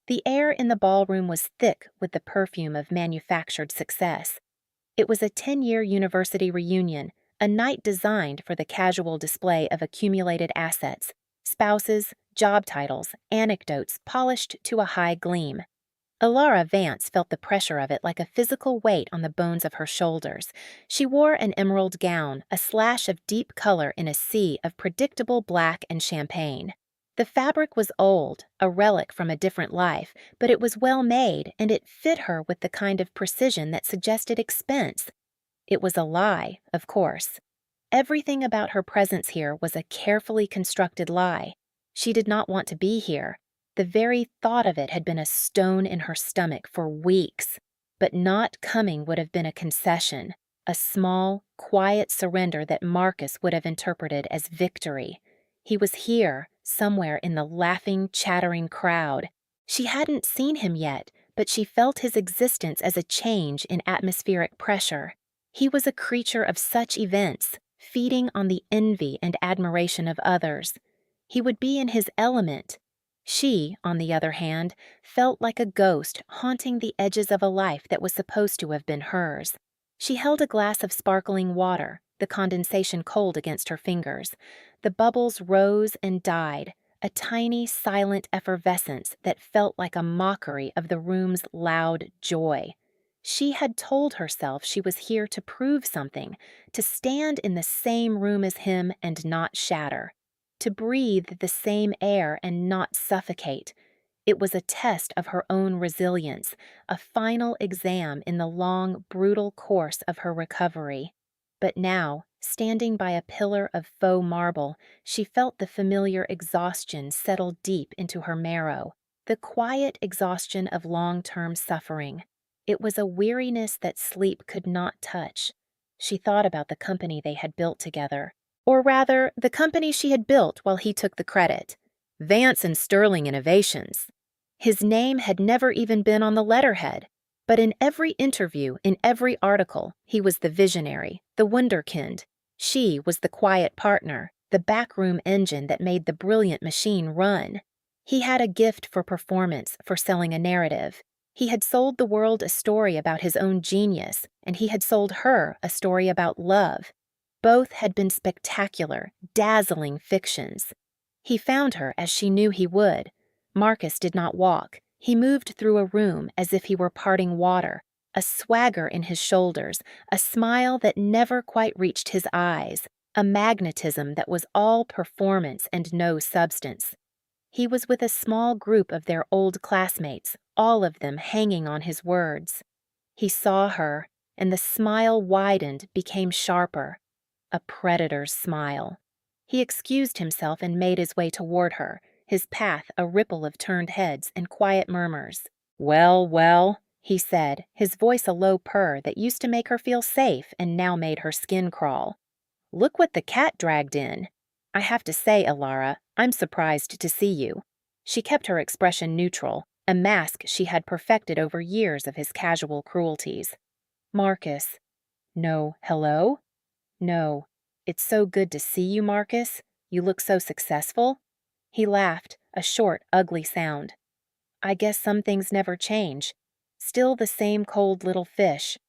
The air in the ballroom was thick with the perfume of manufactured success. It was a 10-year university reunion, a night designed for the casual display of accumulated assets, spouses, job titles, anecdotes polished to a high gleam. Alara Vance felt the pressure of it like a physical weight on the bones of her shoulders. She wore an emerald gown, a slash of deep color in a sea of predictable black and champagne. The fabric was old, a relic from a different life, but it was well made and it fit her with the kind of precision that suggested expense. It was a lie, of course. Everything about her presence here was a carefully constructed lie. She did not want to be here. The very thought of it had been a stone in her stomach for weeks. But not coming would have been a concession, a small, quiet surrender that Marcus would have interpreted as victory. He was here, somewhere in the laughing, chattering crowd. She hadn't seen him yet, but she felt his existence as a change in atmospheric pressure. He was a creature of such events, feeding on the envy and admiration of others. He would be in his element. She, on the other hand, felt like a ghost haunting the edges of a life that was supposed to have been hers. She held a glass of sparkling water, the condensation cold against her fingers. The bubbles rose and died, a tiny, silent effervescence that felt like a mockery of the room's loud joy. She had told herself she was here to prove something, to stand in the same room as him and not shatter, to breathe the same air and not suffocate. It was a test of her own resilience, a final exam in the long, brutal course of her recovery. But now, standing by a pillar of faux marble, she felt the familiar exhaustion settle deep into her marrow, the quiet exhaustion of long-term suffering. It was a weariness that sleep could not touch. She thought about the company they had built together. Or rather, the company she had built while he took the credit. Vance and Sterling Innovations. His name had never even been on the letterhead. But in every interview, in every article, he was the visionary, the wunderkind. She was the quiet partner, the backroom engine that made the brilliant machine run. He had a gift for performance, for selling a narrative. He had sold the world a story about his own genius, and he had sold her a story about love. Both had been spectacular, dazzling fictions. He found her as she knew he would. Marcus did not walk. He moved through a room as if he were parting water, a swagger in his shoulders, a smile that never quite reached his eyes, a magnetism that was all performance and no substance. He was with a small group of their old classmates, all of them hanging on his words. He saw her, and the smile widened, became sharper. A predator's smile. He excused himself and made his way toward her, his path a ripple of turned heads and quiet murmurs. "Well, well," he said, his voice a low purr that used to make her feel safe and now made her skin crawl. "Look what the cat dragged in. I have to say, Alara, I'm surprised to see you." She kept her expression neutral, a mask she had perfected over years of his casual cruelties. "Marcus." "No, hello?" "No. It's so good to see you, Marcus. You look so successful." He laughed, a short, ugly sound. "I guess some things never change. Still the same cold little fish."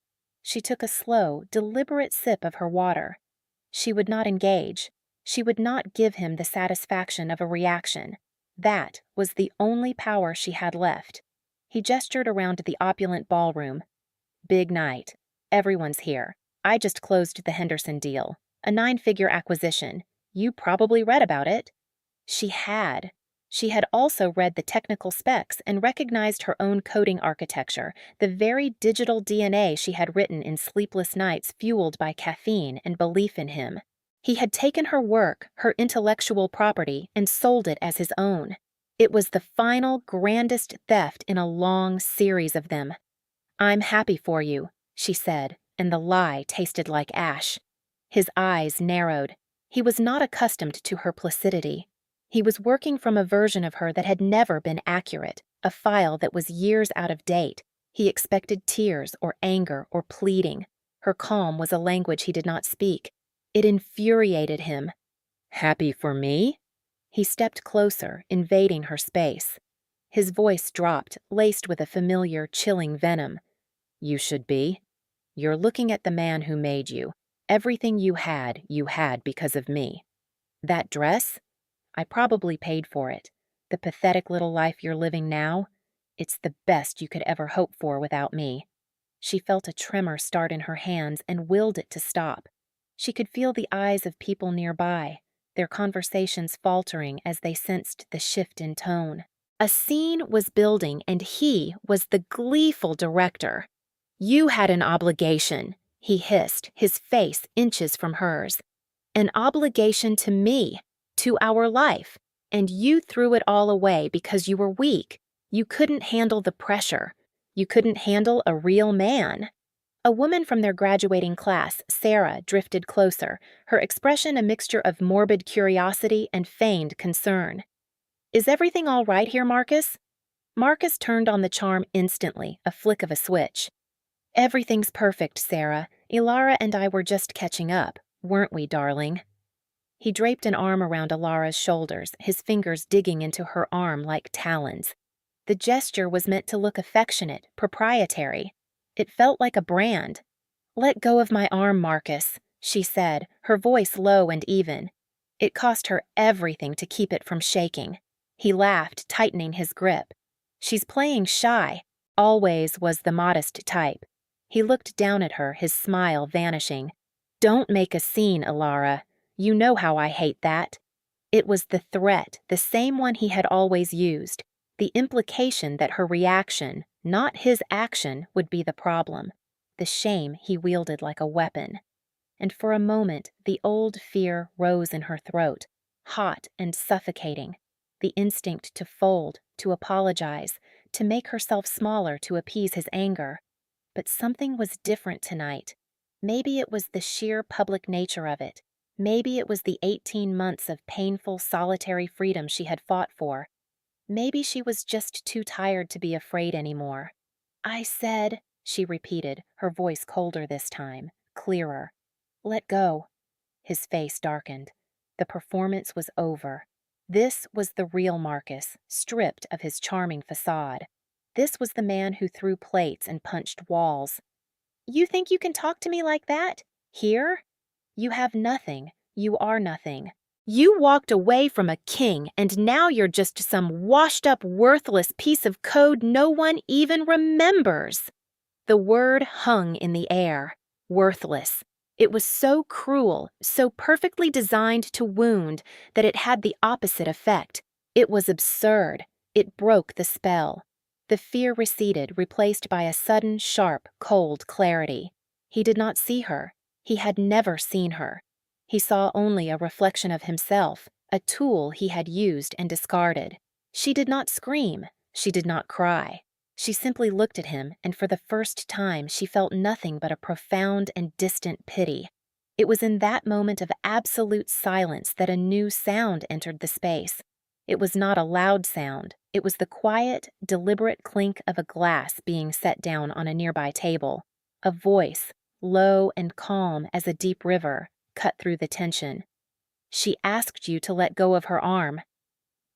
She took a slow, deliberate sip of her water. She would not engage. She would not give him the satisfaction of a reaction. That was the only power she had left. He gestured around the opulent ballroom. "Big night. Everyone's here. I just closed the Henderson deal. A 9-figure acquisition. You probably read about it." She had. She had also read the technical specs and recognized her own coding architecture, the very digital DNA she had written in sleepless nights fueled by caffeine and belief in him. He had taken her work, her intellectual property, and sold it as his own. It was the final, grandest theft in a long series of them. "I'm happy for you," she said, and the lie tasted like ash. His eyes narrowed. He was not accustomed to her placidity. He was working from a version of her that had never been accurate, a file that was years out of date. He expected tears or anger or pleading. Her calm was a language he did not speak. It infuriated him. "Happy for me?" He stepped closer, invading her space. His voice dropped, laced with a familiar, chilling venom. "You should be. You're looking at the man who made you. Everything you had because of me. That dress? I probably paid for it. The pathetic little life you're living now? It's the best you could ever hope for without me." She felt a tremor start in her hands and willed it to stop. She could feel the eyes of people nearby, their conversations faltering as they sensed the shift in tone. A scene was building, and he was the gleeful director. "You had an obligation," he hissed, his face inches from hers. "An obligation to me, to our life, and you threw it all away because you were weak. You couldn't handle the pressure. You couldn't handle a real man." A woman from their graduating class, Sarah, drifted closer, her expression a mixture of morbid curiosity and feigned concern. "Is everything all right here, Marcus?" Marcus turned on the charm instantly, a flick of a switch. "Everything's perfect, Sarah. Ilara and I were just catching up, weren't we, darling?" He draped an arm around Ilara's shoulders, his fingers digging into her arm like talons. The gesture was meant to look affectionate, proprietary. It felt like a brand. "Let go of my arm, Marcus," she said, her voice low and even. It cost her everything to keep it from shaking. He laughed, tightening his grip. "She's playing shy," always was the modest type. He looked down at her, his smile vanishing. "Don't make a scene, Ilara. You know how I hate that." It was the threat, the same one he had always used, the implication that her reaction, not his action, would be the problem. The shame he wielded like a weapon. And for a moment, the old fear rose in her throat, hot and suffocating. The instinct to fold, to apologize, to make herself smaller to appease his anger. But something was different tonight. Maybe it was the sheer public nature of it. Maybe it was the 18 months of painful, solitary freedom she had fought for. Maybe she was just too tired to be afraid anymore. "I said," she repeated, her voice colder this time, clearer. "Let go." His face darkened. The performance was over. This was the real Marcus, stripped of his charming facade. This was the man who threw plates and punched walls. "You think you can talk to me like that? Here? You have nothing. You are nothing. You walked away from a king, and now you're just some washed-up, worthless piece of code no one even remembers." The word hung in the air. Worthless. It was so cruel, so perfectly designed to wound, that it had the opposite effect. It was absurd. It broke the spell. The fear receded, replaced by a sudden, sharp, cold clarity. He did not see her. He had never seen her. He saw only a reflection of himself, a tool he had used and discarded. She did not scream. She did not cry. She simply looked at him, and for the first time she felt nothing but a profound and distant pity. It was in that moment of absolute silence that a new sound entered the space. It was not a loud sound. It was the quiet, deliberate clink of a glass being set down on a nearby table. A voice, low and calm as a deep river, cut through the tension. "She asked you to let go of her arm."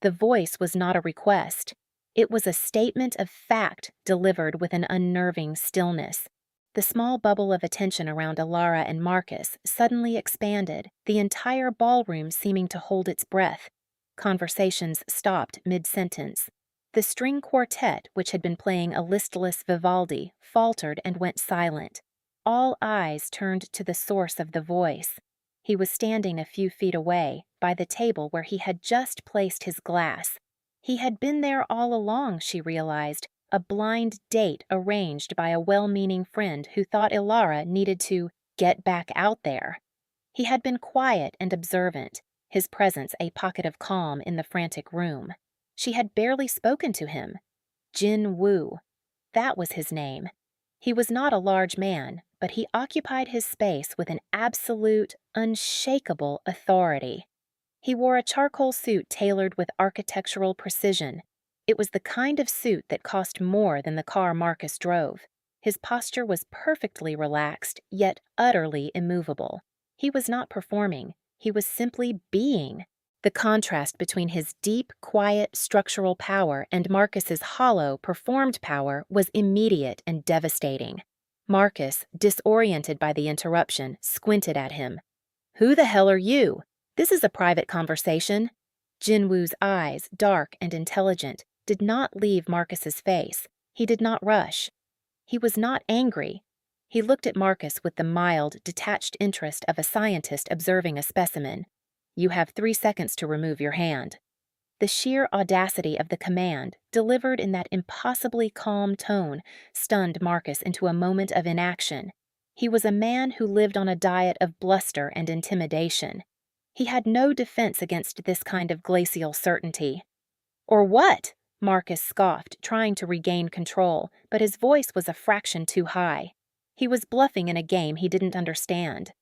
The voice was not a request. It was a statement of fact delivered with an unnerving stillness. The small bubble of attention around Ilara and Marcus suddenly expanded, the entire ballroom seeming to hold its breath. Conversations stopped mid-sentence. The string quartet, which had been playing a listless Vivaldi, faltered and went silent. All eyes turned to the source of the voice. He was standing a few feet away, by the table where he had just placed his glass. He had been there all along, she realized, a blind date arranged by a well-meaning friend who thought Ilara needed to get back out there. He had been quiet and observant, his presence a pocket of calm in the frantic room. She had barely spoken to him. Jin Woo. That was his name. He was not a large man, but he occupied his space with an absolute, unshakable authority. He wore a charcoal suit tailored with architectural precision. It was the kind of suit that cost more than the car Marcus drove. His posture was perfectly relaxed, yet utterly immovable. He was not performing. He was simply being. The contrast between his deep, quiet, structural power and Marcus's hollow, performed power was immediate and devastating. Marcus, disoriented by the interruption, squinted at him. "Who the hell are you? This is a private conversation." Jinwoo's eyes, dark and intelligent, did not leave Marcus's face. He did not rush. He was not angry. He looked at Marcus with the mild, detached interest of a scientist observing a specimen. "You have 3 seconds to remove your hand." The sheer audacity of the command, delivered in that impossibly calm tone, stunned Marcus into a moment of inaction. He was a man who lived on a diet of bluster and intimidation. He had no defense against this kind of glacial certainty. "Or what?" Marcus scoffed, trying to regain control, but his voice was a fraction too high. He was bluffing in a game he didn't understand.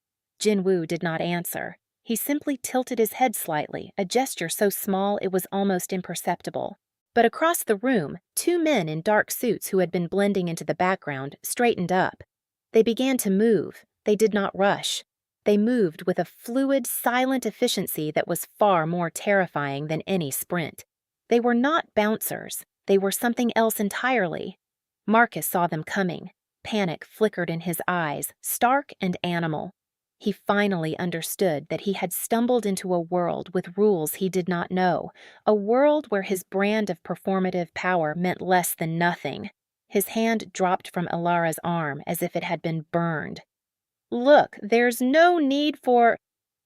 Jinwoo did not answer. He simply tilted his head slightly, a gesture so small it was almost imperceptible. But across the room, 2 men in dark suits who had been blending into the background straightened up. They began to move. They did not rush. They moved with a fluid, silent efficiency that was far more terrifying than any sprint. They were not bouncers. They were something else entirely. Marcus saw them coming. Panic flickered in his eyes, stark and animal. He finally understood that he had stumbled into a world with rules he did not know, a world where his brand of performative power meant less than nothing. His hand dropped from Ilara's arm as if it had been burned. "Look, there's no need for—"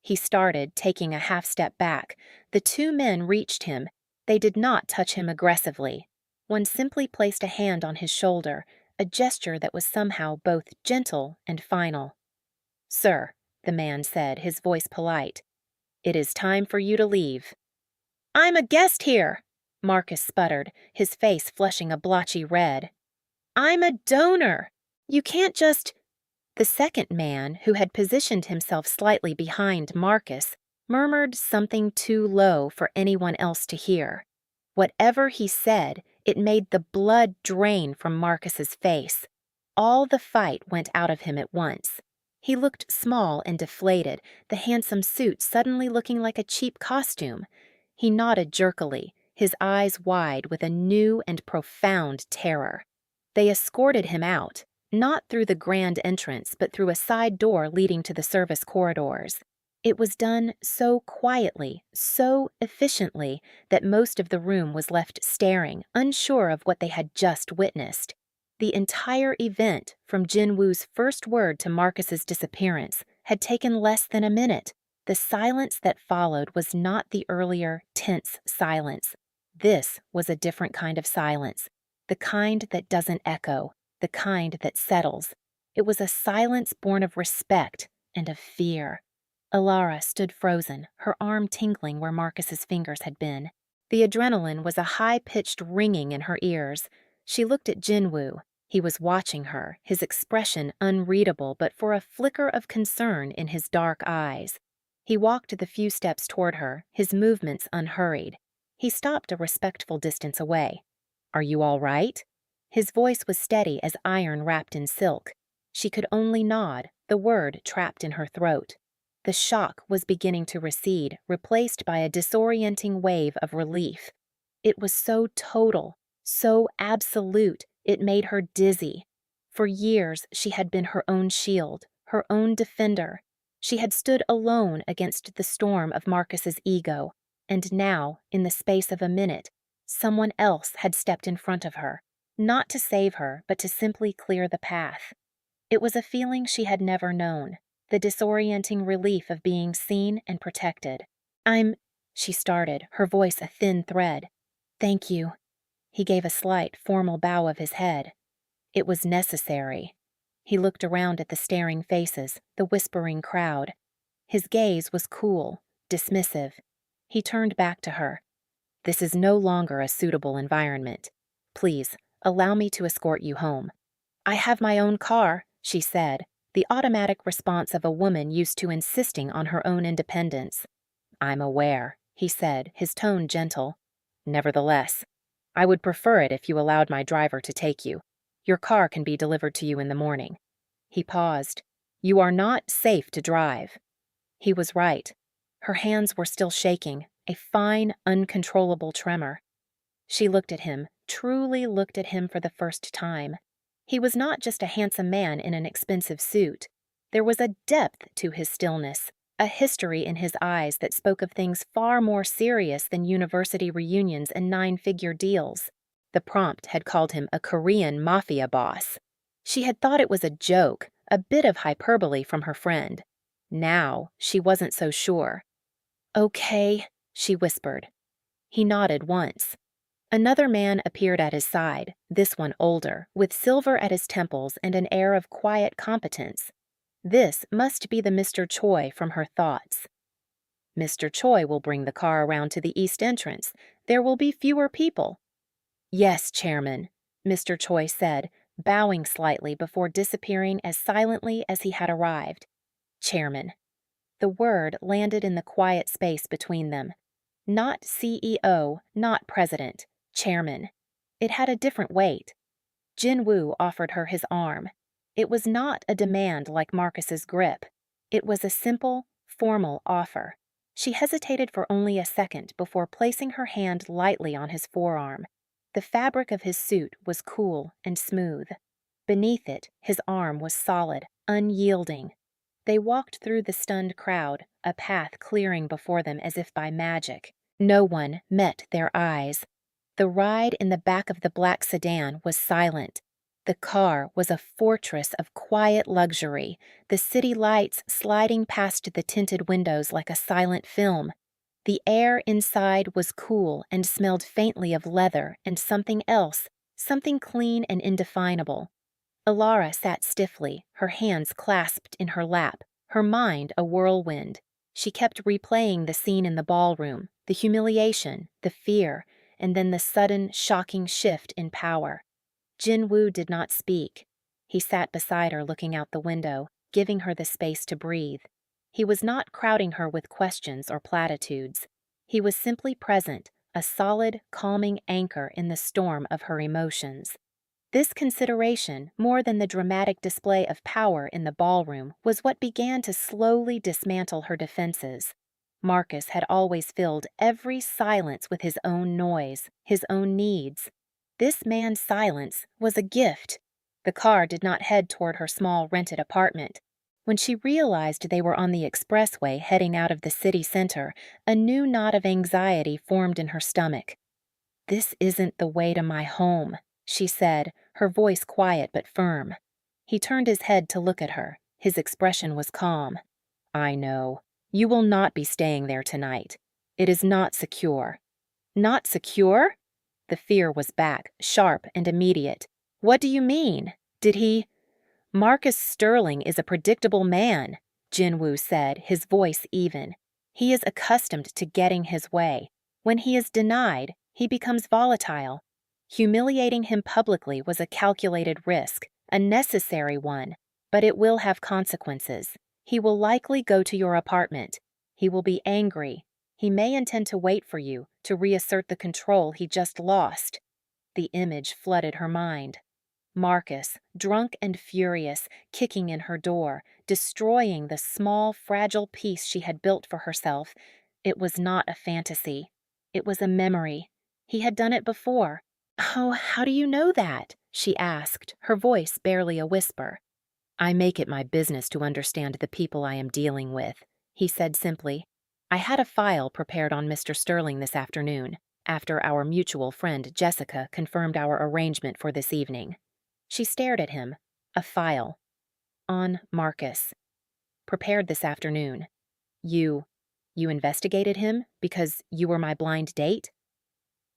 He started, taking a half-step back. The 2 men reached him. They did not touch him aggressively. One simply placed a hand on his shoulder, a gesture that was somehow both gentle and final. "Sir," the man said, his voice polite, "it is time for you to leave." "I'm a guest here," Marcus sputtered, his face flushing a blotchy red. "I'm a donor. You can't just—" The second man, who had positioned himself slightly behind Marcus, murmured something too low for anyone else to hear. Whatever he said, it made the blood drain from Marcus's face. All the fight went out of him at once. He looked small and deflated, the handsome suit suddenly looking like a cheap costume. He nodded jerkily, his eyes wide with a new and profound terror. They escorted him out, not through the grand entrance, but through a side door leading to the service corridors. It was done so quietly, so efficiently, that most of the room was left staring, unsure of what they had just witnessed. The entire event, from Jinwoo's first word to Marcus's disappearance, had taken less than a minute. The silence that followed was not the earlier, tense silence. This was a different kind of silence, the kind that doesn't echo, the kind that settles. It was a silence born of respect and of fear. Ilara stood frozen, her arm tingling where Marcus's fingers had been. The adrenaline was a high-pitched ringing in her ears. She looked at Jinwoo. He was watching her, his expression unreadable but for a flicker of concern in his dark eyes. He walked the few steps toward her, his movements unhurried. He stopped a respectful distance away. "Are you all right?" His voice was steady as iron wrapped in silk. She could only nod, the word trapped in her throat. The shock was beginning to recede, replaced by a disorienting wave of relief. It was so total, so absolute, it made her dizzy. For years, she had been her own shield, her own defender. She had stood alone against the storm of Marcus's ego, and now, in the space of a minute, someone else had stepped in front of her, not to save her, but to simply clear the path. It was a feeling she had never known, the disorienting relief of being seen and protected. She started, her voice a thin thread. "Thank you." He gave a slight, formal bow of his head. It was necessary. He looked around at the staring faces, the whispering crowd. His gaze was cool, dismissive. He turned back to her. "This is no longer a suitable environment. Please, allow me to escort you home." "I have my own car," she said, the automatic response of a woman used to insisting on her own independence. "I'm aware," he said, his tone gentle. "Nevertheless, I would prefer it if you allowed my driver to take you. Your car can be delivered to you in the morning." He paused. "You are not safe to drive." He was right. Her hands were still shaking, a fine, uncontrollable tremor. She looked at him, truly looked at him for the first time. He was not just a handsome man in an expensive suit. There was a depth to his stillness, a history in his eyes that spoke of things far more serious than university reunions and nine-figure deals. The prompt had called him a Korean Mafia boss. She had thought it was a joke, a bit of hyperbole from her friend. Now, she wasn't so sure. "Okay," she whispered. He nodded once. Another man appeared at his side, this one older, with silver at his temples and an air of quiet competence. This must be the Mr. Choi from her thoughts. "Mr. Choi will bring the car around to the east entrance. There will be fewer people." "Yes, Chairman," Mr. Choi said, bowing slightly before disappearing as silently as he had arrived. Chairman. The word landed in the quiet space between them. Not CEO, not president, chairman. It had a different weight. Jin-woo offered her his arm. It was not a demand like Marcus's grip. It was a simple, formal offer. She hesitated for only a second before placing her hand lightly on his forearm. The fabric of his suit was cool and smooth. Beneath it, his arm was solid, unyielding. They walked through the stunned crowd, a path clearing before them as if by magic. No one met their eyes. The ride in the back of the black sedan was silent. The car was a fortress of quiet luxury, the city lights sliding past the tinted windows like a silent film. The air inside was cool and smelled faintly of leather and something else, something clean and indefinable. Alara sat stiffly, her hands clasped in her lap, her mind a whirlwind. She kept replaying the scene in the ballroom, the humiliation, the fear, and then the sudden, shocking shift in power. Jin-woo did not speak. He sat beside her looking out the window, giving her the space to breathe. He was not crowding her with questions or platitudes. He was simply present, a solid, calming anchor in the storm of her emotions. This consideration, more than the dramatic display of power in the ballroom, was what began to slowly dismantle her defenses. Marcus had always filled every silence with his own noise, his own needs. This man's silence was a gift. The car did not head toward her small rented apartment. When she realized they were on the expressway heading out of the city center, a new knot of anxiety formed in her stomach. "This isn't the way to my home," she said, her voice quiet but firm. He turned his head to look at her. His expression was calm. "I know. You will not be staying there tonight. It is not secure." "Not secure?" The fear was back, sharp and immediate. "What do you mean? Did he—" "Marcus Sterling is a predictable man," Jin-woo said, his voice even. "He is accustomed to getting his way. When he is denied, he becomes volatile. Humiliating him publicly was a calculated risk, a necessary one, but it will have consequences. He will likely go to your apartment. He will be angry. He may intend to wait for you, to reassert the control he just lost." The image flooded her mind. Marcus, drunk and furious, kicking in her door, destroying the small, fragile piece she had built for herself. It was not a fantasy. It was a memory. He had done it before. "Oh, how do you know that?" she asked, her voice barely a whisper. "I make it my business to understand the people I am dealing with," he said simply. "I had a file prepared on Mr. Sterling this afternoon, after our mutual friend Jessica confirmed our arrangement for this evening." She stared at him. A file. "On Marcus. Prepared this afternoon. You investigated him because you were my blind date?"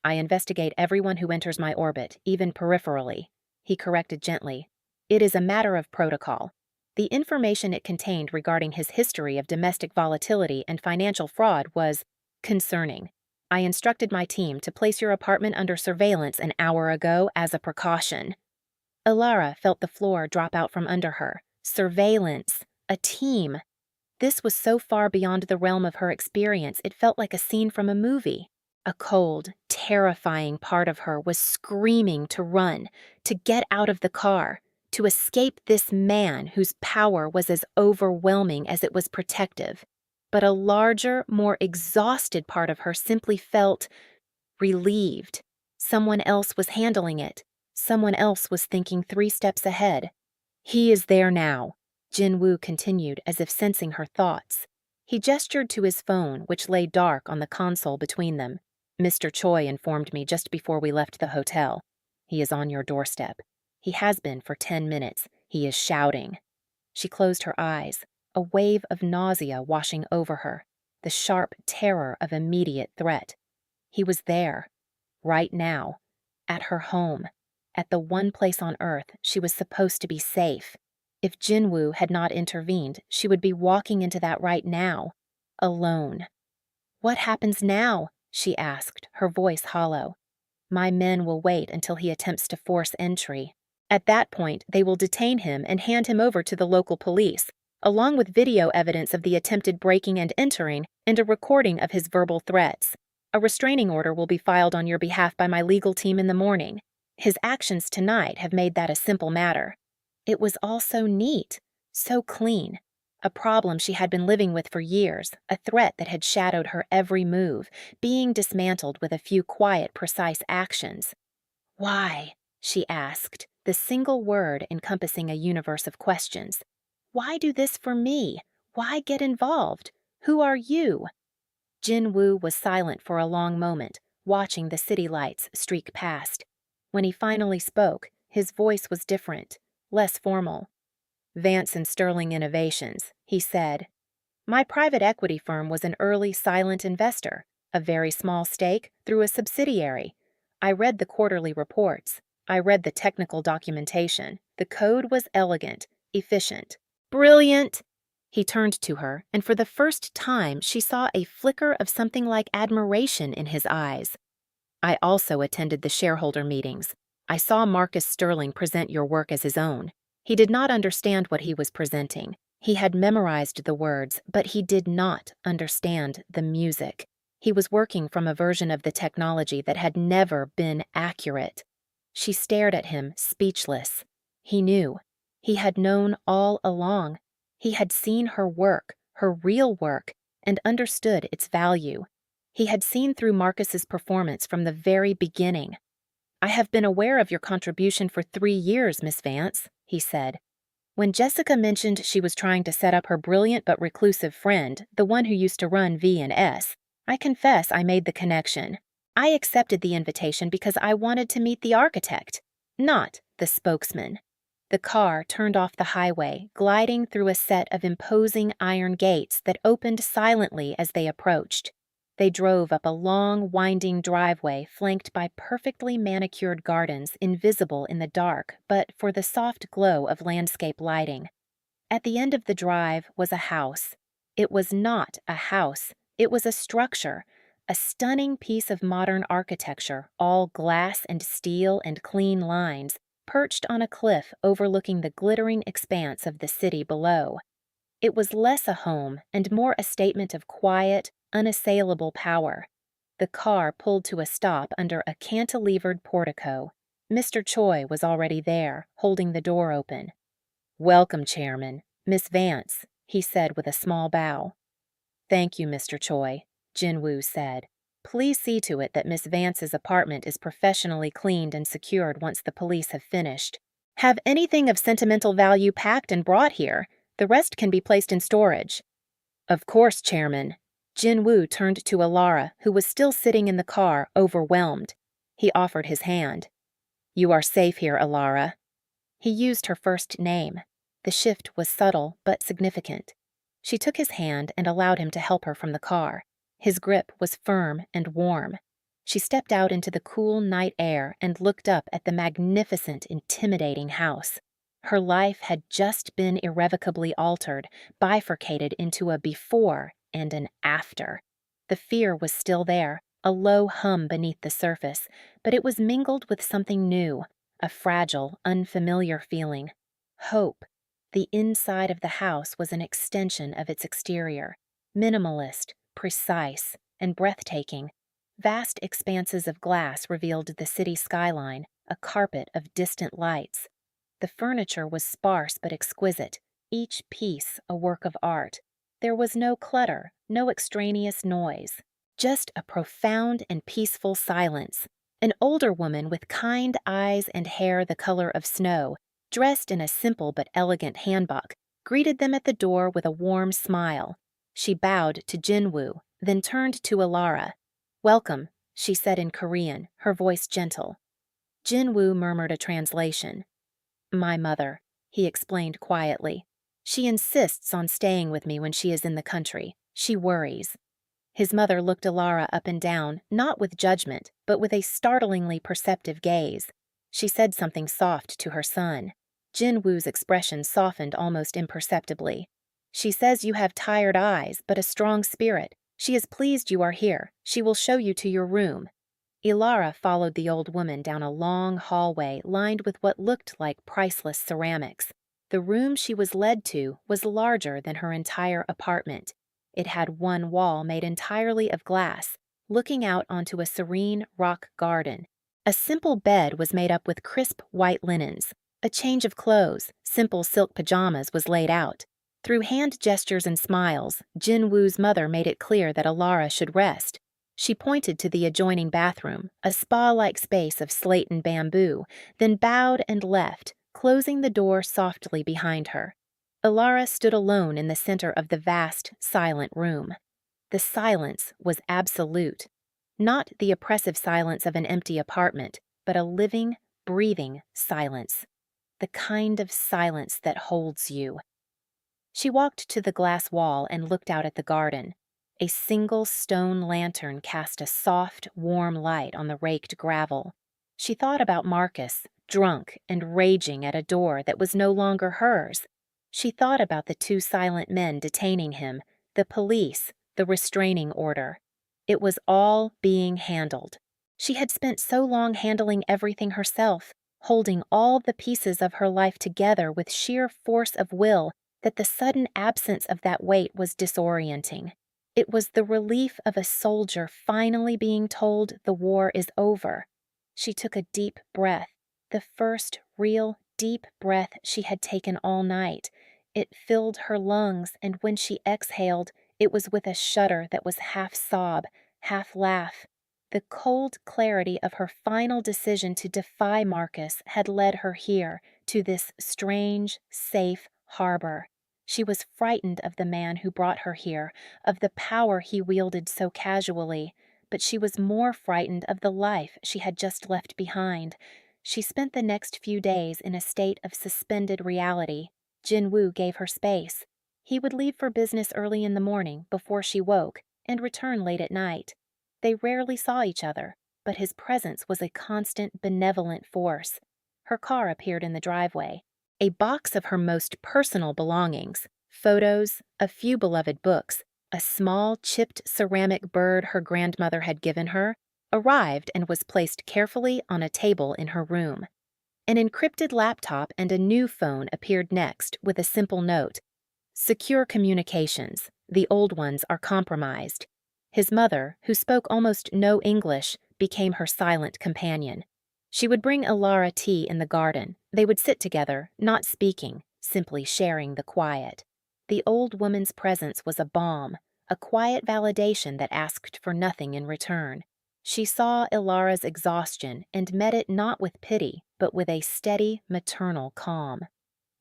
"I investigate everyone who enters my orbit, even peripherally," he corrected gently. "It is a matter of protocol. The information it contained regarding his history of domestic volatility and financial fraud was concerning. I instructed my team to place your apartment under surveillance an hour ago as a precaution." Alara felt the floor drop out from under her. Surveillance. A team. This was so far beyond the realm of her experience, it felt like a scene from a movie. A cold, terrifying part of her was screaming to run, to get out of the car, to escape this man whose power was as overwhelming as it was protective. but a larger, more exhausted part of her simply felt relieved. Someone else was handling it. Someone else was thinking 3 steps ahead. "He is there now," Jin-woo continued as if sensing her thoughts. He gestured to his phone, which lay dark on the console between them. "Mr. Choi informed me just before we left the hotel. He is on your doorstep. He has been for 10 minutes. He is shouting." She closed her eyes, a wave of nausea washing over her, the sharp terror of immediate threat. He was there, right now, at her home, at the one place on Earth she was supposed to be safe. If Jinwoo had not intervened, she would be walking into that right now, alone. "What happens now?" she asked, her voice hollow. "My men will wait until he attempts to force entry. At that point, they will detain him and hand him over to the local police, along with video evidence of the attempted breaking and entering and a recording of his verbal threats. A restraining order will be filed on your behalf by my legal team in the morning. His actions tonight have made that a simple matter." It was all so neat, so clean. A problem she had been living with for years, a threat that had shadowed her every move, being dismantled with a few quiet, precise actions. "Why?" she asked, the single word encompassing a universe of questions. "Why do this for me? Why get involved? Who are you?" Jin-woo was silent for a long moment, watching the city lights streak past. When he finally spoke, his voice was different, less formal. "Vance and Sterling Innovations," he said. "My private equity firm was an early silent investor, a very small stake through a subsidiary. I read the quarterly reports. I read the technical documentation. The code was elegant, efficient. Brilliant!" He turned to her, and for the first time she saw a flicker of something like admiration in his eyes. "I also attended the shareholder meetings. I saw Marcus Sterling present your work as his own. He did not understand what he was presenting. He had memorized the words, but he did not understand the music. He was working from a version of the technology that had never been accurate." She stared at him, speechless. He knew. He had known all along. He had seen her work, her real work, and understood its value. He had seen through Marcus's performance from the very beginning. "I have been aware of your contribution for 3 years, Miss Vance," he said. "When Jessica mentioned she was trying to set up her brilliant but reclusive friend, the one who used to run V&S, I confess I made the connection. I accepted the invitation because I wanted to meet the architect, not the spokesman." The car turned off the highway, gliding through a set of imposing iron gates that opened silently as they approached. They drove up a long, winding driveway flanked by perfectly manicured gardens invisible in the dark but for the soft glow of landscape lighting. At the end of the drive was a house. It was not a house. It was a structure, a stunning piece of modern architecture, all glass and steel and clean lines, perched on a cliff overlooking the glittering expanse of the city below. It was less a home and more a statement of quiet, unassailable power. The car pulled to a stop under a cantilevered portico. Mr. Choi was already there, holding the door open. "Welcome, Chairman. Miss Vance," he said with a small bow. "Thank you, Mr. Choi," Jin-woo said. "Please see to it that Miss Vance's apartment is professionally cleaned and secured once the police have finished. Have anything of sentimental value packed and brought here. The rest can be placed in storage." "Of course, Chairman." Jin-woo turned to Alara, who was still sitting in the car, overwhelmed. He offered his hand. "You are safe here, Alara." He used her first name. The shift was subtle but significant. She took his hand and allowed him to help her from the car. His grip was firm and warm. She stepped out into the cool night air and looked up at the magnificent, intimidating house. Her life had just been irrevocably altered, bifurcated into a before and an after. The fear was still there, a low hum beneath the surface, but it was mingled with something new, a fragile, unfamiliar feeling. Hope. The inside of the house was an extension of its exterior, minimalist, precise, and breathtaking. Vast expanses of glass revealed the city skyline, a carpet of distant lights. The furniture was sparse but exquisite, each piece a work of art. There was no clutter, no extraneous noise, just a profound and peaceful silence. An older woman with kind eyes and hair the color of snow, dressed in a simple but elegant hanbok, greeted them at the door with a warm smile. She bowed to Jinwoo, then turned to Alara. "Welcome," she said in Korean, her voice gentle. Jinwoo murmured a translation. "My mother," he explained quietly. "She insists on staying with me when she is in the country. She worries." His mother looked Alara up and down, not with judgment, but with a startlingly perceptive gaze. She said something soft to her son. Jinwoo's expression softened almost imperceptibly. "She says you have tired eyes, but a strong spirit. She is pleased you are here. She will show you to your room." Ilara followed the old woman down a long hallway lined with what looked like priceless ceramics. The room she was led to was larger than her entire apartment. It had one wall made entirely of glass, looking out onto a serene rock garden. A simple bed was made up with crisp white linens. A change of clothes, simple silk pajamas, was laid out. Through hand gestures and smiles, Jinwoo's mother made it clear that Alara should rest. She pointed to the adjoining bathroom, a spa-like space of slate and bamboo, then bowed and left, closing the door softly behind her. Alara stood alone in the center of the vast, silent room. The silence was absolute. Not the oppressive silence of an empty apartment, but a living, breathing silence. The kind of silence that holds you. She walked to the glass wall and looked out at the garden. A single stone lantern cast a soft, warm light on the raked gravel. She thought about Marcus, drunk and raging at a door that was no longer hers. She thought about the two silent men detaining him, the police, the restraining order. It was all being handled. She had spent so long handling everything herself, holding all the pieces of her life together with sheer force of will, that the sudden absence of that weight was disorienting. It was the relief of a soldier finally being told the war is over. She took a deep breath, the first real deep breath she had taken all night. It filled her lungs, and when she exhaled, it was with a shudder that was half sob, half laugh. The cold clarity of her final decision to defy Marcus had led her here, to this strange, safe harbor. She was frightened of the man who brought her here, of the power he wielded so casually, but she was more frightened of the life she had just left behind. She spent the next few days in a state of suspended reality. Jinwoo gave her space. He would leave for business early in the morning, before she woke, and return late at night. They rarely saw each other, but his presence was a constant, benevolent force. Her car appeared in the driveway. A box of her most personal belongings, photos, a few beloved books, a small chipped ceramic bird her grandmother had given her, arrived and was placed carefully on a table in her room. An encrypted laptop and a new phone appeared next with a simple note. "Secure communications. The old ones are compromised." His mother, who spoke almost no English, became her silent companion. She would bring Alara tea in the garden. They would sit together, not speaking, simply sharing the quiet. The old woman's presence was a balm, a quiet validation that asked for nothing in return. She saw Ilara's exhaustion and met it not with pity, but with a steady, maternal calm.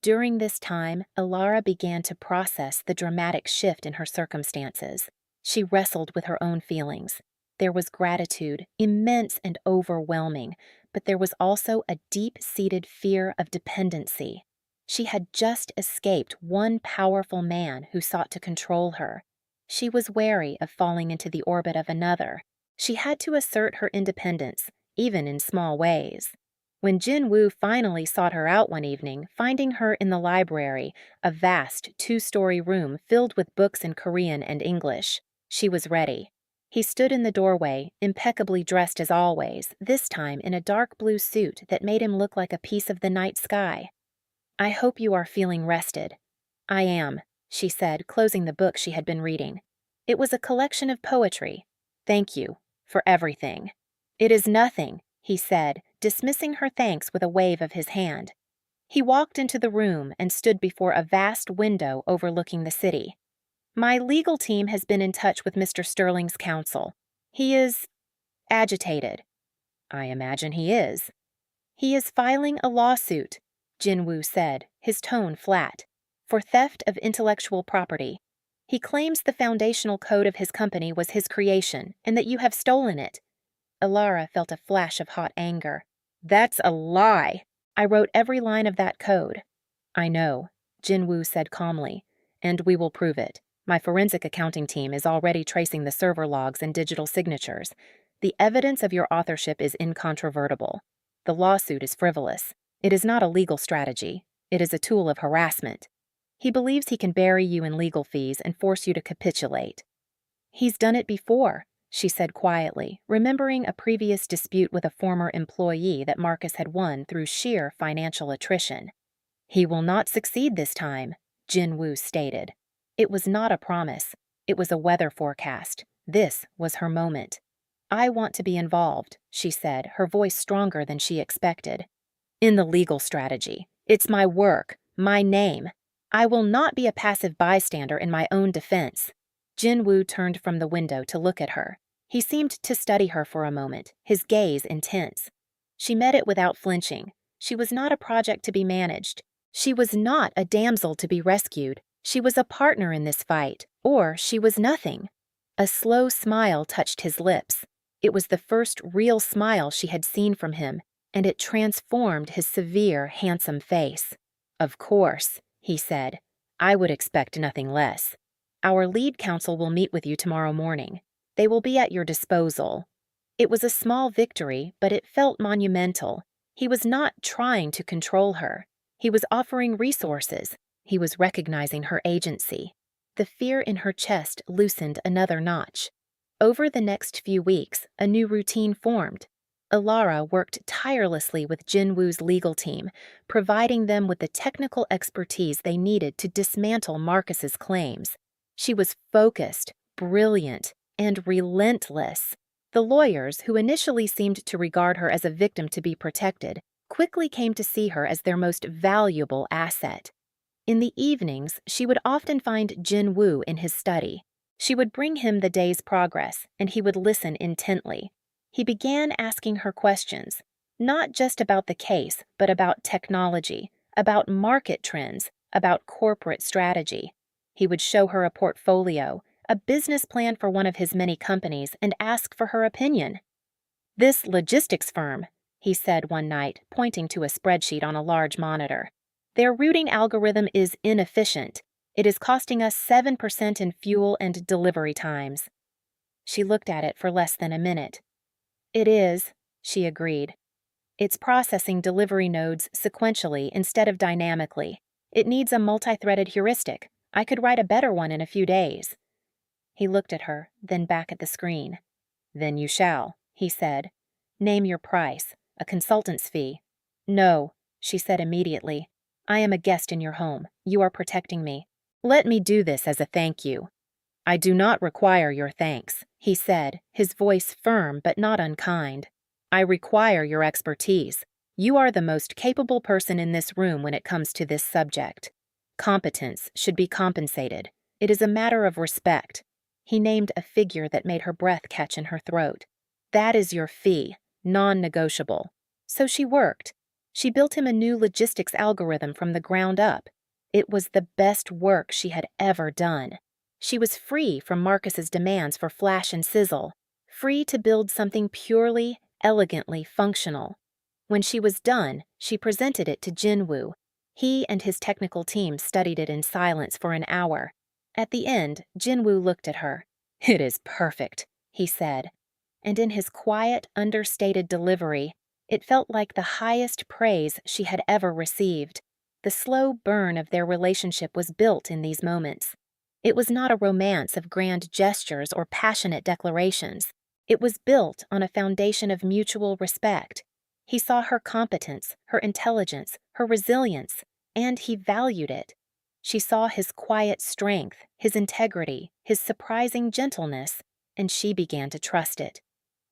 During this time, Ilara began to process the dramatic shift in her circumstances. She wrestled with her own feelings. There was gratitude, immense and overwhelming, but there was also a deep-seated fear of dependency. She had just escaped one powerful man who sought to control her. She was wary of falling into the orbit of another. She had to assert her independence, even in small ways. When Jinwoo finally sought her out one evening, finding her in the library, a vast two-story room filled with books in Korean and English, she was ready. He stood in the doorway, impeccably dressed as always, this time in a dark blue suit that made him look like a piece of the night sky. "I hope you are feeling rested." "I am," she said, closing the book she had been reading. It was a collection of poetry. "Thank you for everything." "It is nothing," he said, dismissing her thanks with a wave of his hand. He walked into the room and stood before a vast window overlooking the city. My legal team has been in touch with Mr. Sterling's counsel. He is agitated. I imagine he is. He is filing a lawsuit, Jinwoo said, his tone flat, for theft of intellectual property. He claims the foundational code of his company was his creation and that you have stolen it. Alara felt a flash of hot anger. That's a lie. I wrote every line of that code. I know, Jinwoo said calmly, and we will prove it. My forensic accounting team is already tracing the server logs and digital signatures. The evidence of your authorship is incontrovertible. The lawsuit is frivolous. It is not a legal strategy. It is a tool of harassment. He believes he can bury you in legal fees and force you to capitulate. He's done it before, she said quietly, remembering a previous dispute with a former employee that Marcus had won through sheer financial attrition. He will not succeed this time, Jinwoo stated. It was not a promise. It was a weather forecast. This was her moment. I want to be involved, she said, her voice stronger than she expected. In the legal strategy. It's my work, my name. I will not be a passive bystander in my own defense. Jinwoo turned from the window to look at her. He seemed to study her for a moment, his gaze intense. She met it without flinching. She was not a project to be managed. She was not a damsel to be rescued. She was a partner in this fight, or she was nothing. A slow smile touched his lips. It was the first real smile she had seen from him, and it transformed his severe, handsome face. Of course, he said. I would expect nothing less. Our lead counsel will meet with you tomorrow morning. They will be at your disposal. It was a small victory, but it felt monumental. He was not trying to control her. He was offering resources. He was recognizing her agency. The fear in her chest loosened another notch. Over the next few weeks, a new routine formed. Alara worked tirelessly with Jinwoo's legal team, providing them with the technical expertise they needed to dismantle Marcus's claims. She was focused, brilliant, and relentless. The lawyers, who initially seemed to regard her as a victim to be protected, quickly came to see her as their most valuable asset. In the evenings, she would often find Jinwoo in his study. She would bring him the day's progress, and he would listen intently. He began asking her questions, not just about the case, but about technology, about market trends, about corporate strategy. He would show her a portfolio, a business plan for one of his many companies, and ask for her opinion. This logistics firm, he said one night, pointing to a spreadsheet on a large monitor. Their routing algorithm is inefficient. It is costing us 7% in fuel and delivery times. She looked at it for less than a minute. It is, she agreed. It's processing delivery nodes sequentially instead of dynamically. It needs a multi-threaded heuristic. I could write a better one in a few days. He looked at her, then back at the screen. Then you shall, he said. Name your price, a consultant's fee. No, she said immediately. I am a guest in your home. You are protecting me. Let me do this as a thank you. I do not require your thanks, he said, his voice firm but not unkind. I require your expertise. You are the most capable person in this room when it comes to this subject. Competence should be compensated. It is a matter of respect. He named a figure that made her breath catch in her throat. That is your fee, non-negotiable. So she worked. She built him a new logistics algorithm from the ground up. It was the best work she had ever done. She was free from Marcus's demands for flash and sizzle, free to build something purely, elegantly functional. When she was done, she presented it to Jinwoo. He and his technical team studied it in silence for an hour. At the end, Jinwoo looked at her. It is perfect, he said. And in his quiet, understated delivery, it felt like the highest praise she had ever received. The slow burn of their relationship was built in these moments. It was not a romance of grand gestures or passionate declarations. It was built on a foundation of mutual respect. He saw her competence, her intelligence, her resilience, and he valued it. She saw his quiet strength, his integrity, his surprising gentleness, and she began to trust it.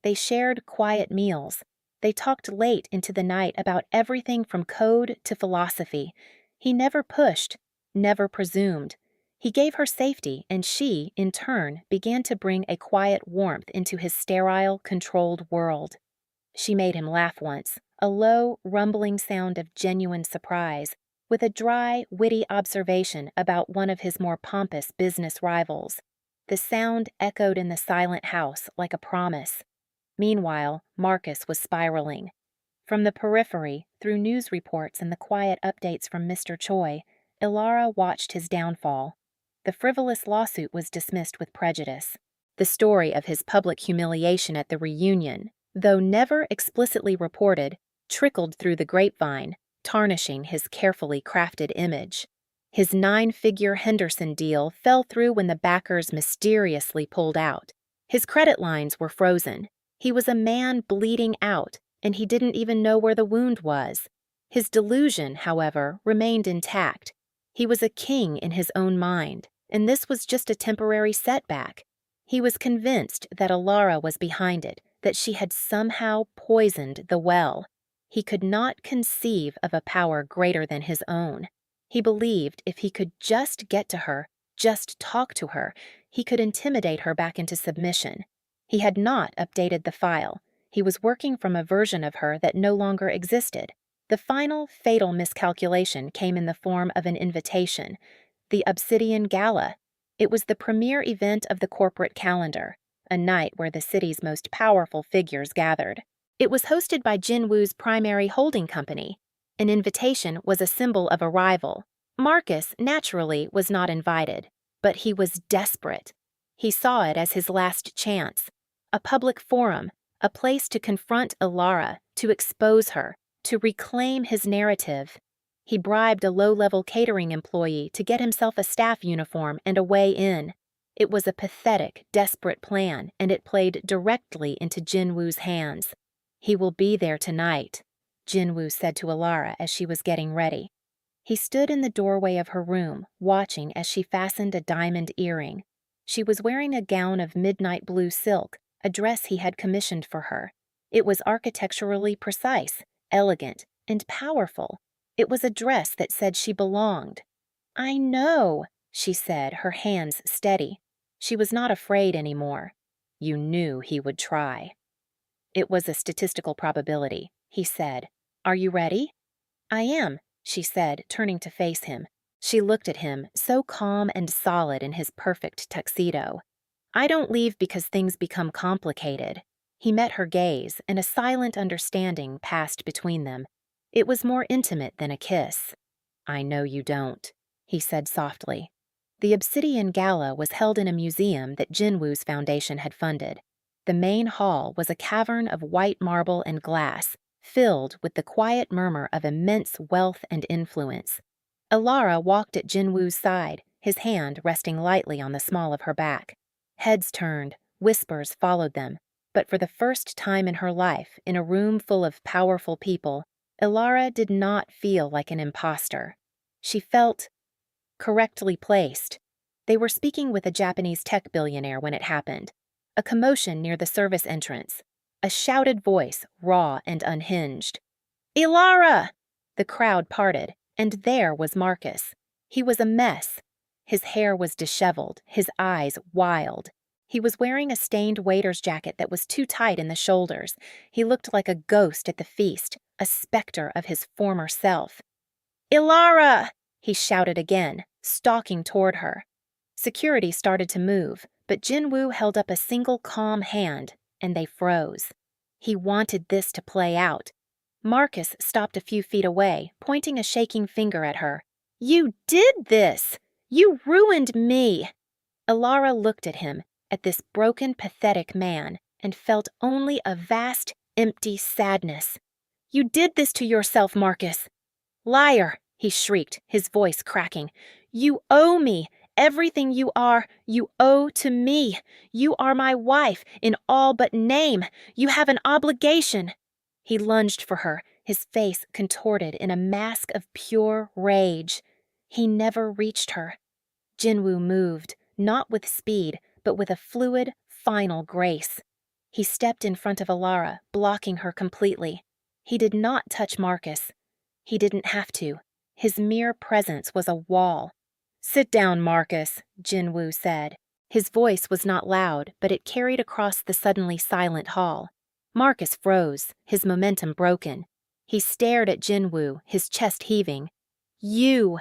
They shared quiet meals. They talked late into the night about everything from code to philosophy. He never pushed, never presumed. He gave her safety, and she, in turn, began to bring a quiet warmth into his sterile, controlled world. She made him laugh once, a low, rumbling sound of genuine surprise, with a dry, witty observation about one of his more pompous business rivals. The sound echoed in the silent house like a promise. Meanwhile, Marcus was spiraling. From the periphery, through news reports and the quiet updates from Mr. Choi, Ilara watched his downfall. The frivolous lawsuit was dismissed with prejudice. The story of his public humiliation at the reunion, though never explicitly reported, trickled through the grapevine, tarnishing his carefully crafted image. His 9-figure Henderson deal fell through when the backers mysteriously pulled out. His credit lines were frozen. He was a man bleeding out, and he didn't even know where the wound was. His delusion, however, remained intact. He was a king in his own mind, and this was just a temporary setback. He was convinced that Ilara was behind it, that she had somehow poisoned the well. He could not conceive of a power greater than his own. He believed if he could just get to her, just talk to her, he could intimidate her back into submission. He had not updated the file. He was working from a version of her that no longer existed. The final, fatal miscalculation came in the form of an invitation, the Obsidian Gala. It was the premier event of the corporate calendar, a night where the city's most powerful figures gathered. It was hosted by Jinwoo's primary holding company. An invitation was a symbol of arrival. Marcus, naturally, was not invited, but he was desperate. He saw it as his last chance. A public forum, a place to confront Ilara, to expose her, to reclaim his narrative. He bribed a low-level catering employee to get himself a staff uniform and a way in. It was a pathetic, desperate plan, and it played directly into Jinwoo's hands. "He will be there tonight," Jinwoo said to Ilara as she was getting ready. He stood in the doorway of her room, watching as she fastened a diamond earring. She was wearing a gown of midnight blue silk, a dress he had commissioned for her. It was architecturally precise, elegant, and powerful. It was a dress that said she belonged. "I know," she said, her hands steady. She was not afraid anymore. "You knew he would try." "It was a statistical probability," he said. "Are you ready?" "I am," she said, turning to face him. She looked at him, so calm and solid in his perfect tuxedo. "I don't leave because things become complicated." He met her gaze, and a silent understanding passed between them. It was more intimate than a kiss. "I know you don't," he said softly. The Obsidian Gala was held in a museum that Jinwoo's foundation had funded. The main hall was a cavern of white marble and glass, filled with the quiet murmur of immense wealth and influence. Ilara walked at Jinwoo's side, his hand resting lightly on the small of her back. Heads turned, whispers followed them, but for the first time in her life, in a room full of powerful people, Ilara did not feel like an imposter. She felt correctly placed. They were speaking with a Japanese tech billionaire when it happened. A commotion near the service entrance. A shouted voice, raw and unhinged. "Ilara!" The crowd parted, and there was Marcus. He was a mess. His hair was disheveled, his eyes wild. He was wearing a stained waiter's jacket that was too tight in the shoulders. He looked like a ghost at the feast, a specter of his former self. "Ilara!" he shouted again, stalking toward her. Security started to move, but Jinwoo held up a single calm hand, and they froze. He wanted this to play out. Marcus stopped a few feet away, pointing a shaking finger at her. "You did this! You ruined me!" Ilara looked at him, at this broken, pathetic man, and felt only a vast, empty sadness. "You did this to yourself, Marcus!" "Liar!" he shrieked, his voice cracking. "You owe me! Everything you are, you owe to me. You are my wife, in all but name. You have an obligation." He lunged for her, his face contorted in a mask of pure rage. He never reached her. Jinwoo moved, not with speed, but with a fluid, final grace. He stepped in front of Ilara, blocking her completely. He did not touch Marcus. He didn't have to. His mere presence was a wall. "Sit down, Marcus," Jinwoo said. His voice was not loud, but it carried across the suddenly silent hall. Marcus froze, his momentum broken. He stared at Jinwoo, his chest heaving. You're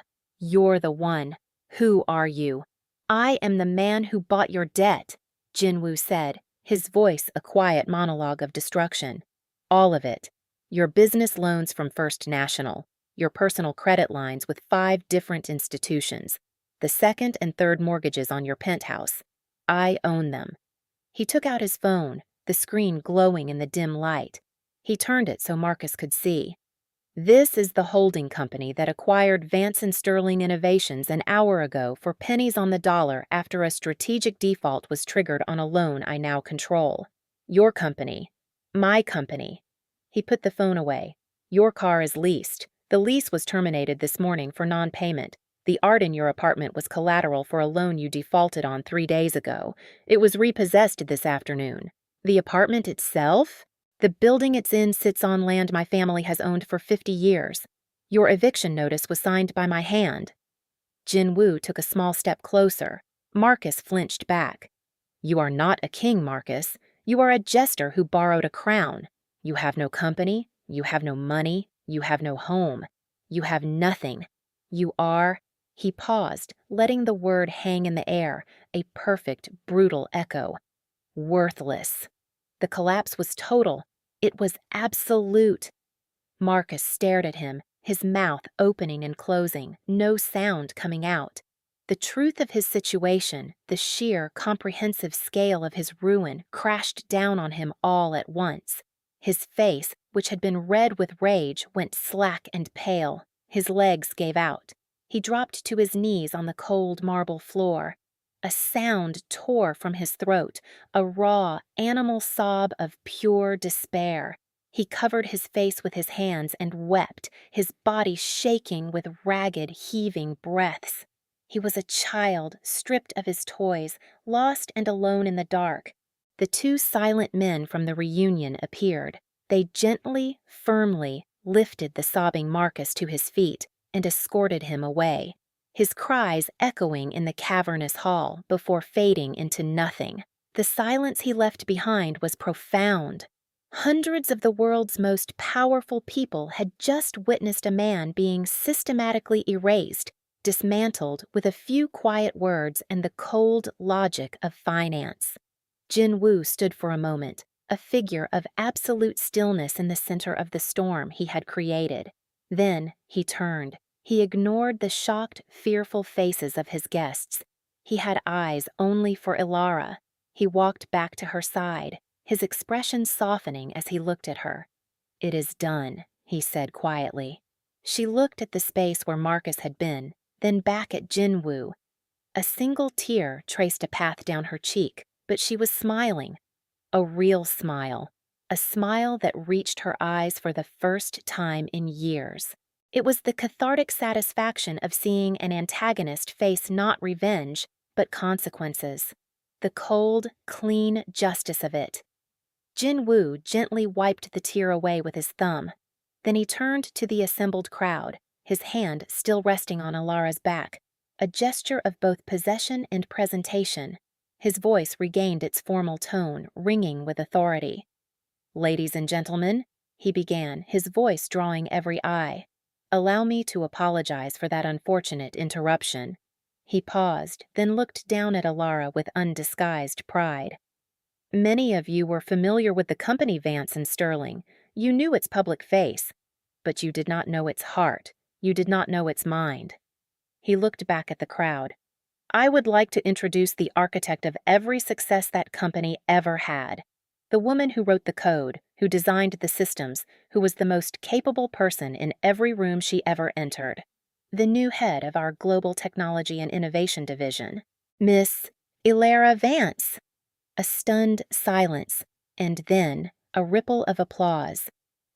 the one. Who are you?" "I am the man who bought your debt," Jinwoo said, his voice a quiet monologue of destruction. "All of it. Your business loans from First National, your personal credit lines with 5 different institutions, the second and third mortgages on your penthouse. I own them." He took out his phone, the screen glowing in the dim light. He turned it so Marcus could see. "This is the holding company that acquired Vance and Sterling Innovations an hour ago for pennies on the dollar after a strategic default was triggered on a loan I now control. Your company. My company." He put the phone away. "Your car is leased. The lease was terminated this morning for non-payment. The art in your apartment was collateral for a loan you defaulted on 3 days ago. It was repossessed this afternoon. The apartment itself? The building it's in sits on land my family has owned for 50 years. Your eviction notice was signed by my hand." Jinwoo took a small step closer. Marcus flinched back. "You are not a king, Marcus. You are a jester who borrowed a crown. You have no company. You have no money. You have no home. You have nothing. You are—" He paused, letting the word hang in the air, a perfect, brutal echo. "Worthless." The collapse was total. It was absolute. Marcus stared at him, his mouth opening and closing, no sound coming out. The truth of his situation, the sheer, comprehensive scale of his ruin, crashed down on him all at once. His face, which had been red with rage, went slack and pale. His legs gave out. He dropped to his knees on the cold marble floor. A sound tore from his throat, a raw, animal sob of pure despair. He covered his face with his hands and wept, his body shaking with ragged, heaving breaths. He was a child, stripped of his toys, lost and alone in the dark. The 2 silent men from the reunion appeared. They gently, firmly lifted the sobbing Marcus to his feet and escorted him away, his cries echoing in the cavernous hall before fading into nothing. The silence he left behind was profound. Hundreds of the world's most powerful people had just witnessed a man being systematically erased, dismantled with a few quiet words and the cold logic of finance. Jinwoo stood for a moment, a figure of absolute stillness in the center of the storm he had created. Then he turned. He ignored the shocked, fearful faces of his guests. He had eyes only for Ilara. He walked back to her side, his expression softening as he looked at her. "It is done," he said quietly. She looked at the space where Marcus had been, then back at Jinwoo. A single tear traced a path down her cheek, but she was smiling. A real smile. A smile that reached her eyes for the first time in years. It was the cathartic satisfaction of seeing an antagonist face not revenge, but consequences. The cold, clean justice of it. Jinwoo gently wiped the tear away with his thumb. Then he turned to the assembled crowd, his hand still resting on Ilara's back, a gesture of both possession and presentation. His voice regained its formal tone, ringing with authority. "Ladies and gentlemen," he began, his voice drawing every eye. "Allow me to apologize for that unfortunate interruption." He paused, then looked down at Ilara with undisguised pride. "Many of you were familiar with the company Vance and Sterling. You knew its public face, but you did not know its heart. You did not know its mind." He looked back at the crowd. "I would like to introduce the architect of every success that company ever had. The woman who wrote the code, who designed the systems, who was the most capable person in every room she ever entered. The new head of our Global Technology and Innovation Division, Miss Ilara Vance." A stunned silence, and then a ripple of applause.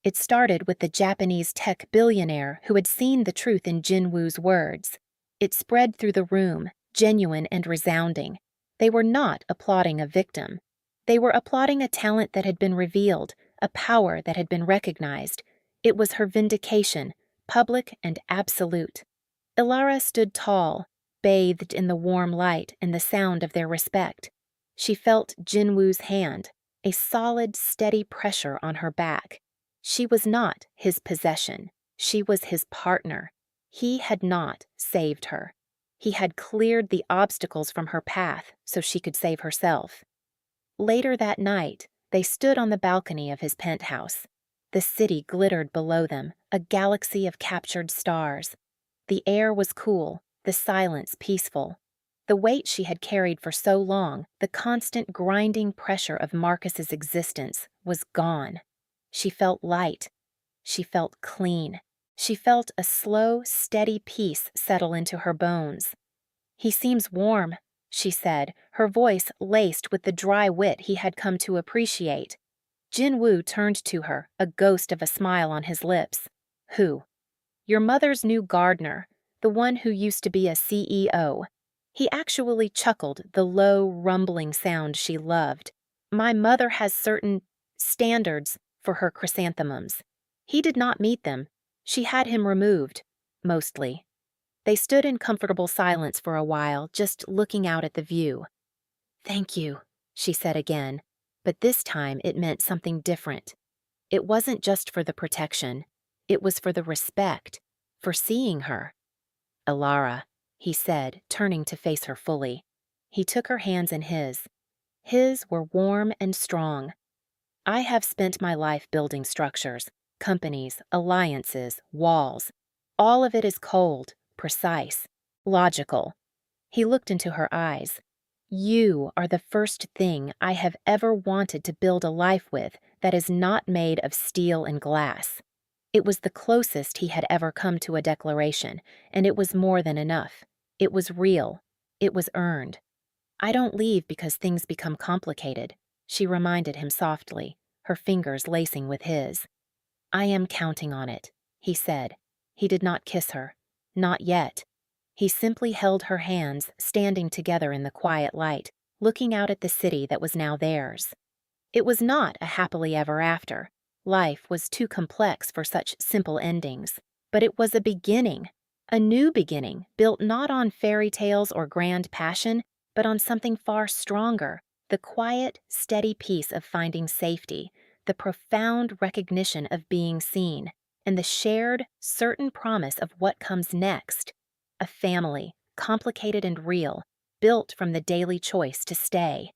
It started with the Japanese tech billionaire who had seen the truth in Jinwoo's words. It spread through the room, genuine and resounding. They were not applauding a victim. They were applauding a talent that had been revealed, a power that had been recognized. It was her vindication, public and absolute. Ilara stood tall, bathed in the warm light and the sound of their respect. She felt Jinwoo's hand, a solid, steady pressure on her back. She was not his possession. She was his partner. He had not saved her. He had cleared the obstacles from her path so she could save herself. Later that night, they stood on the balcony of his penthouse. The city glittered below them, a galaxy of captured stars. The air was cool, the silence peaceful. The weight she had carried for so long, the constant grinding pressure of Marcus's existence, was gone. She felt light. She felt clean. She felt a slow, steady peace settle into her bones. "He seems warm," she said, her voice laced with the dry wit he had come to appreciate. Jinwoo turned to her, a ghost of a smile on his lips. "Who?" "Your mother's new gardener, the one who used to be a CEO. He actually chuckled, the low, rumbling sound she loved. "My mother has certain standards for her chrysanthemums. He did not meet them. She had him removed, mostly." They stood in comfortable silence for a while, just looking out at the view. "Thank you," she said again, but this time it meant something different. It wasn't just for the protection. It was for the respect, for seeing her. "Alara," he said, turning to face her fully. He took her hands in his. His were warm and strong. "I have spent my life building structures, companies, alliances, walls. All of it is cold, precise, logical." He looked into her eyes. "You are the first thing I have ever wanted to build a life with that is not made of steel and glass." It was the closest he had ever come to a declaration, and it was more than enough. It was real. It was earned. "I don't leave because things become complicated," she reminded him softly, her fingers lacing with his. "I am counting on it," he said. He did not kiss her. Not yet. He simply held her hands, standing together in the quiet light, looking out at the city that was now theirs. It was not a happily ever after. Life was too complex for such simple endings. But it was a beginning, a new beginning, built not on fairy tales or grand passion, but on something far stronger, the quiet, steady peace of finding safety, the profound recognition of being seen, and the shared, certain promise of what comes next. A family, complicated and real, built from the daily choice to stay.